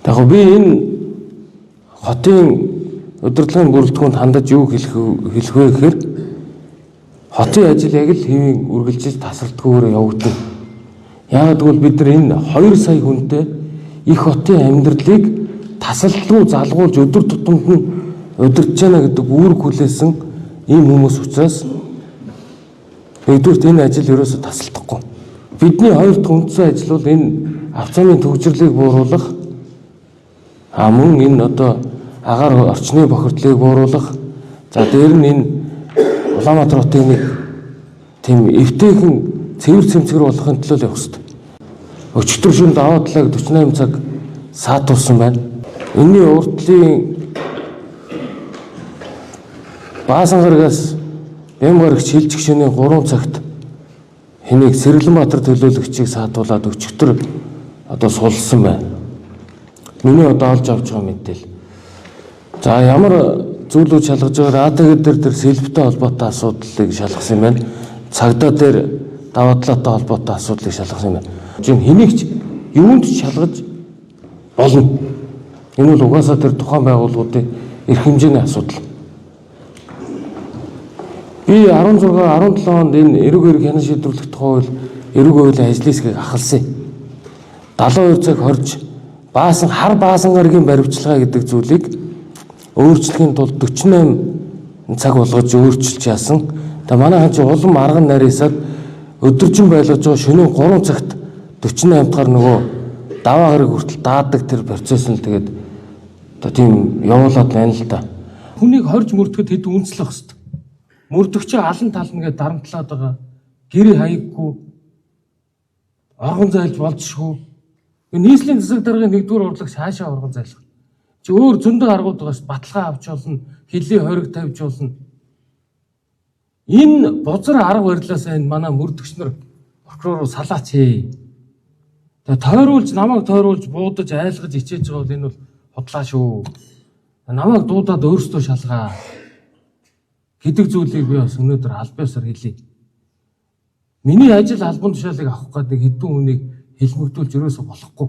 Тэгэхээр би энэ хотын удирдлагын бүрэлдэхүүнд хандаж юу хэлэх вэ гэхээр хотын ажил яг л хэвийн үргэлжлэж тасралтгүйгээр явагдана. Яагаад гэвэл бид нар энэ 2 сая хүнтэй их хотын амьдралыг тасралтгүй залгуулж өдөр тутамд нь удирдах байна гэдэг үүрэг хүлээсэн ийм хүмүүс учраас нэгдүгürt энэ ажил ерөөсө тасалдахгүй. Бидний хоёр дахь үндсэн ажил бол энэ авцааны төвчрлийг бууруулах, мөн энэ одоо агаар орчны бохирдлыг бууруулах, за дээр нь энэ Улаанбаатар хотын нэг тийм эвтэйхэн цэвэр цэмцгэр болохын төлөө явах хэрэгтэй. Өчигдөр шөнө даваа талааг 48 цаг саатуулсан байна. Энэний урдлын Баасан гарагаас Бямгарагч хилжих шөнийн 3 цагт хэнийг Сэргэлэнбаатар төлөөлөгчийг саатуулаад өчигдөр одоо сулсан байна. Миний одоо олж авч байгаа мэдээлэл. За ямар зүйлүүд шалгаж байгаа АТГ дээр сэлбэтэй холбоотой асуудлыг шалгасан юм байна. Цагдаа дээр даваа талаатай холбоотой асуудлыг шалгасан юм байна. Жин хэнийг ч юунд ч шалгаж болно. Энэ бол угаасаа тэр тухайн байгууллагуудын эрх хэмжээний асуудал. Би 16-17 онд энэ эрүүг эрг хянан шийдвэрлэх тухай эрүүг хуулийн ажлын хэсгийг ахалсан. 72 цаг хорж Баасан хар Баасан гарагийн баримтчилгаа гэдэг зүйлийг өөрчлөхийн тулд 48 цаг болгож өөрчилж яасан. Тэгээ манайхан чи улам арган нарийсаад өдөржин байлгаж байгаа шөнийн 3 цагт 48 дахь нөгөө даваа гараг хүртэл даадаг тэр процесс нь тэгээд одоо тийм явуулаад байна л да. Хүнийг хорж мөрдөхөд хэд үнслэх хэвээр. Мөрдөгч алан тална гэж дарамтлаад байгаа. Гэрээ хаяггүй. Оргон зайлж болцшгүй. Нийслэлийн засаг даргын 1-р урлагч хаашаа оргон зайлах. Чи өөр зөндөө аргууд байгаас баталгаа авч болно, хилийн хориг тавьж болно. Энэ бузар арга барилаас энэ манай мөрдөгч нар прокурор салаач ээ. Тэгээ тойруулж намайг тойруулж буудаж айлгаж ичээж байгаа бол энэ бол худлаа шүү. Намайг дуудаад өөрсдөө шалгаа гэдэг зүйлийг би бас өнөөдөр албаасаар хэлье. Миний ажил албан тушаалыг авах гэдэг хэдэн хүнийг хэлмэгдүүлж ерөөсө болохгүй.